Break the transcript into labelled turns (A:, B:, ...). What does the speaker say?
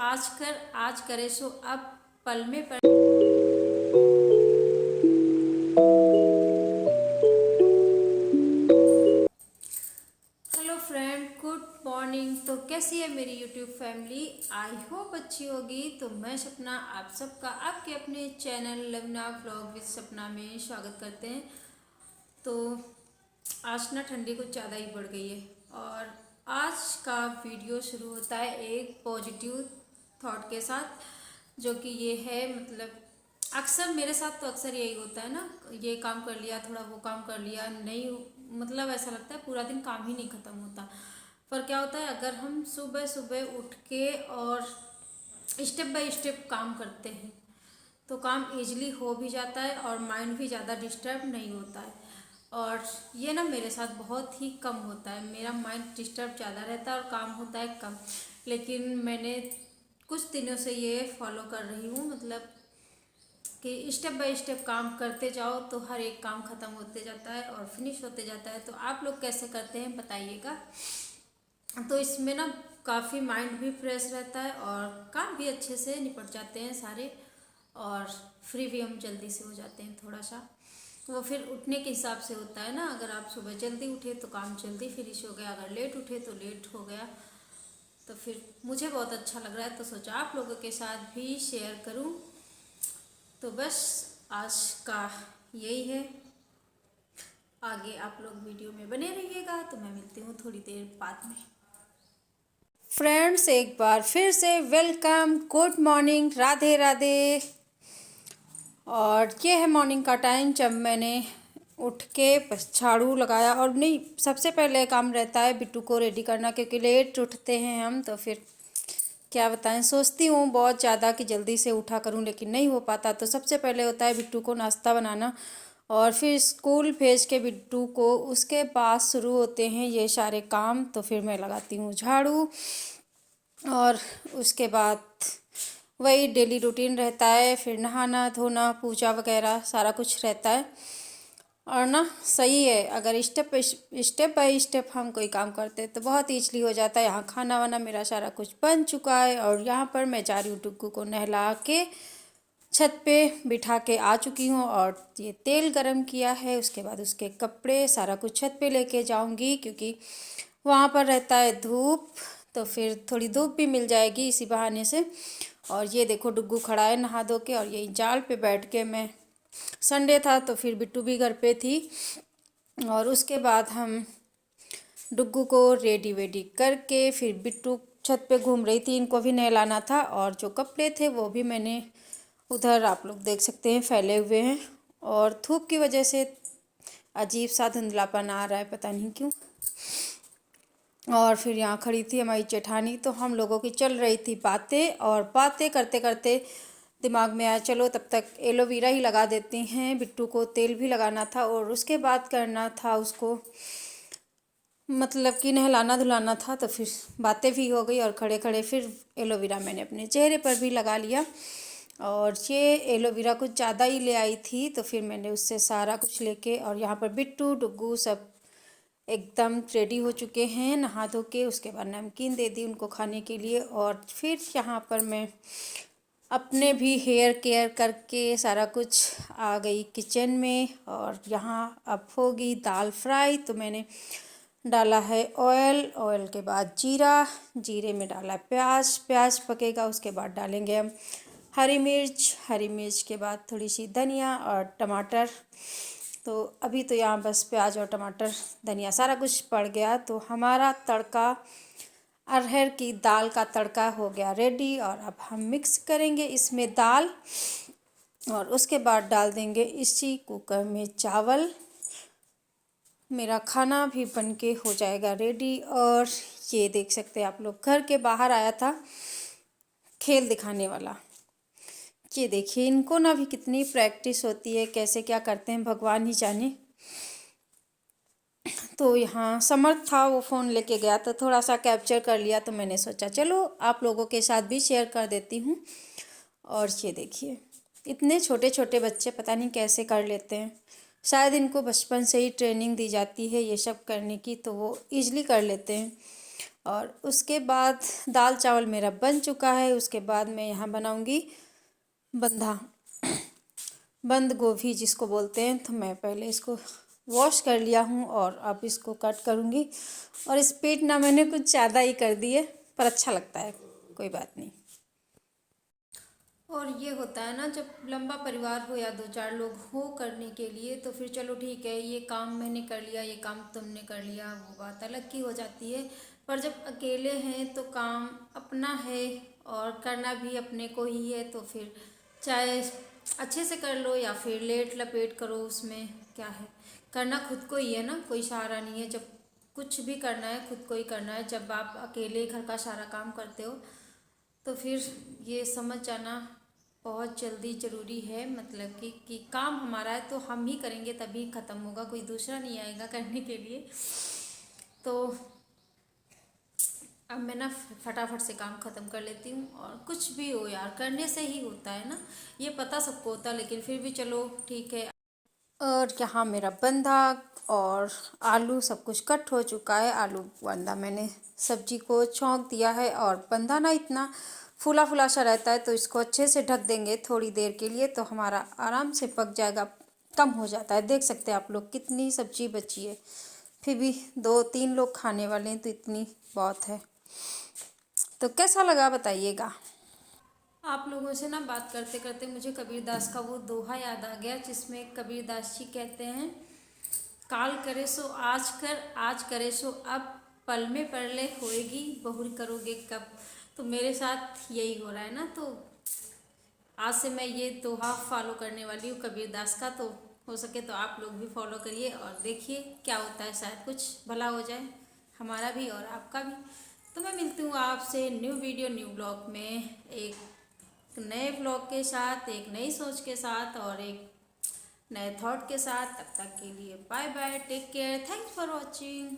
A: आज करे सो अब पल में पर। Hello friend, good morning. तो कैसी है मेरी यूट्यूब फैमिली? आई होप अच्छी होगी। तो मैं सपना आप सबका आपके अपने चैनल लवना व्लॉग विद सपना में स्वागत करते हैं। तो आज ना ठंडी कुछ ज़्यादा ही बढ़ गई है और आज का वीडियो शुरू होता है एक पॉजिटिव थॉट के साथ, जो कि ये है मतलब अक्सर मेरे साथ तो अक्सर यही होता है ना, ये काम कर लिया, थोड़ा वो काम कर लिया, नहीं मतलब ऐसा लगता है पूरा दिन काम ही नहीं ख़त्म होता। पर क्या होता है, अगर हम सुबह सुबह उठ के और स्टेप बाय स्टेप काम करते हैं तो काम इजीली हो भी जाता है और माइंड भी ज़्यादा डिस्टर्ब नहीं होता है। और ये ना मेरे साथ बहुत ही कम होता है, मेरा माइंड डिस्टर्ब ज़्यादा रहता है और काम होता है कम। लेकिन मैंने कुछ दिनों से ये फॉलो कर रही हूँ, मतलब कि स्टेप बाय स्टेप काम करते जाओ तो हर एक काम ख़त्म होते जाता है और फिनिश होते जाता है। तो आप लोग कैसे करते हैं बताइएगा। तो इसमें ना काफ़ी माइंड भी फ्रेश रहता है और काम भी अच्छे से निपट जाते हैं सारे, और फ्री भी हम जल्दी से हो जाते हैं थोड़ा सा। वो फिर उठने के हिसाब से होता है ना, अगर आप सुबह जल्दी उठे तो काम जल्दी फिनिश हो गया, अगर लेट उठे तो लेट हो गया। तो फिर मुझे बहुत अच्छा लग रहा है तो सोचा आप लोगों के साथ भी शेयर करूं। तो बस आज का यही है, आगे आप लोग वीडियो में बने रहिएगा। तो मैं मिलती हूँ थोड़ी देर बाद में। फ्रेंड्स, एक बार फिर से welcome, good morning, Radhe Radhe. और ये है मॉर्निंग का टाइम जब मैंने उठ के बस झाड़ू लगाया। और नहीं, सबसे पहले काम रहता है बिट्टू को रेडी करना, क्योंकि लेट उठते हैं हम। तो फिर क्या बताएं, सोचती हूँ बहुत ज़्यादा कि जल्दी से उठा करूँ, लेकिन नहीं हो पाता। तो सबसे पहले होता है बिट्टू को नाश्ता बनाना और फिर स्कूल भेज के बिट्टू को, उसके बाद शुरू होते हैं ये सारे काम। तो फिर मैं लगाती हूँ झाड़ू और उसके बाद वही डेली रूटीन रहता है, फिर नहाना धोना पूजा वगैरह सारा कुछ रहता है। और ना सही है, अगर स्टेप बाय स्टेप हम कोई काम करते हैं तो बहुत ईजली हो जाता है। यहाँ खाना वाना मेरा सारा कुछ बन चुका है और यहाँ पर मैं जा रही हूँ डुग्गू को नहला के छत पे बिठा के आ चुकी हूँ। और ये तेल गरम किया है, उसके बाद उसके कपड़े सारा कुछ छत पे लेके जाऊँगी, क्योंकि वहाँ पर रहता है धूप, तो फिर थोड़ी धूप भी मिल जाएगी इसी बहाने से। और ये देखो डुग्गू खड़ा है नहा धो के, और यही जाल पे बैठ के मैं, संडे था तो फिर बिट्टू भी घर पे थी। और उसके बाद हम डुग्गू को रेडी वेडी करके फिर बिट्टू छत पे घूम रही थी, इनको भी नहलाना था। और जो कपड़े थे वो भी मैंने उधर, आप लोग देख सकते हैं, फैले हुए हैं। और धूप की वजह से अजीब सा धुंधलापन आ रहा है, पता नहीं क्यों। और फिर यहाँ खड़ी थी हमारी जेठानी, तो हम लोगों की चल रही थी बातें, और बातें करते करते दिमाग में आया चलो तब तक एलोवेरा ही लगा देती हैं। बिट्टू को तेल भी लगाना था और उसके बाद करना था उसको, मतलब कि नहलाना धुलाना था। तो फिर बातें भी हो गई और खड़े खड़े फिर एलोवेरा मैंने अपने चेहरे पर भी लगा लिया। और ये एलोवेरा कुछ ज़्यादा ही ले आई थी, तो फिर मैंने उससे सारा कुछ लेके, और यहाँ पर बिट्टू डुग्गू सब एकदम रेडी हो चुके हैं नहा धो के। उसके बाद नमकीन दे दी उनको खाने के लिए। और फिर यहाँ पर मैं अपने भी हेयर केयर करके सारा कुछ आ गई किचन में। और यहाँ अब होगी दाल फ्राई। तो मैंने डाला है ऑयल, ऑयल के बाद जीरा, जीरे में डाला प्याज, प्याज पकेगा उसके बाद डालेंगे हम हरी मिर्च, हरी मिर्च के बाद थोड़ी सी धनिया और टमाटर। तो अभी तो यहाँ बस प्याज और टमाटर धनिया सारा कुछ पड़ गया, तो हमारा तड़का, अरहर की दाल का तड़का हो गया रेडी। और अब हम मिक्स करेंगे इसमें दाल, और उसके बाद डाल देंगे इसी कुकर में चावल। मेरा खाना भी बनके हो जाएगा रेडी। और ये देख सकते हैं आप लोग, घर के बाहर आया था खेल दिखाने वाला। ये देखिए, इनको ना भी कितनी प्रैक्टिस होती है, कैसे क्या करते हैं भगवान ही जाने। तो यहाँ समर्थ था, वो फ़ोन लेके गया तो थोड़ा सा कैप्चर कर लिया, तो मैंने सोचा चलो आप लोगों के साथ भी शेयर कर देती हूँ। और ये देखिए, इतने छोटे छोटे बच्चे पता नहीं कैसे कर लेते हैं, शायद इनको बचपन से ही ट्रेनिंग दी जाती है ये सब करने की, तो वो ईज़िली कर लेते हैं। और उसके बाद दाल चावल मेरा बन चुका है। उसके बाद मैं यहाँ बनाऊँगी बंद गोभी जिसको बोलते हैं। तो मैं पहले इसको वॉश कर लिया हूँ और अब इसको कट करूँगी। और स्पीड ना मैंने कुछ ज़्यादा ही कर दी है, पर अच्छा लगता है, कोई बात नहीं। और ये होता है ना, जब लंबा परिवार हो या 2-4 लोग हो करने के लिए, तो फिर चलो ठीक है, ये काम मैंने कर लिया, ये काम तुमने कर लिया, वो बात अलग की हो जाती है। पर जब अकेले हैं तो काम अपना है और करना भी अपने को ही है, तो फिर चाहे अच्छे से कर लो या फिर लेट लपेट करो, उसमें क्या है, करना खुद को ही है ना, कोई सहारा नहीं है। जब कुछ भी करना है खुद को ही करना है। जब आप अकेले घर का सारा काम करते हो तो फिर ये समझ जाना बहुत जल्दी ज़रूरी है, मतलब कि काम हमारा है तो हम ही करेंगे, तभी ख़त्म होगा, कोई दूसरा नहीं आएगा करने के लिए। तो अब मैं ना फटाफट से काम ख़त्म कर लेती हूँ। और कुछ भी हो यार, करने से ही होता है ना, ये पता सबको होता, लेकिन फिर भी चलो ठीक है। और यहाँ मेरा बंधा और आलू सब कुछ कट हो चुका है। आलू बंधा मैंने सब्जी को छौंक दिया है। और बंधा ना इतना फूला फूला सा रहता है, तो इसको अच्छे से ढक देंगे थोड़ी देर के लिए, तो हमारा आराम से पक जाएगा, कम हो जाता है। देख सकते हैं आप लोग कितनी सब्जी बची है, फिर भी 2-3 लोग खाने वाले हैं, तो इतनी बहुत है। तो कैसा लगा बताइएगा। आप लोगों से ना बात करते करते मुझे कबीर दास का वो दोहा याद आ गया, जिसमें कबीर दास जी कहते हैं, काल करे सो आज कर, आज करे सो अब, पल में परले होएगी, बहुर करोगे कब। तो मेरे साथ यही हो रहा है ना, तो आज से मैं ये दोहा फॉलो करने वाली हूँ कबीर दास का। तो हो सके तो आप लोग भी फॉलो करिए और देखिए क्या होता है, शायद कुछ भला हो जाए हमारा भी और आपका भी। तो मैं मिलती हूँ आपसे न्यू वीडियो न्यू ब्लॉग में, एक नए ब्लॉग के साथ, एक नई सोच के साथ और एक नए थॉट के साथ। तब तक के लिए bye bye, take care, thanks for watching.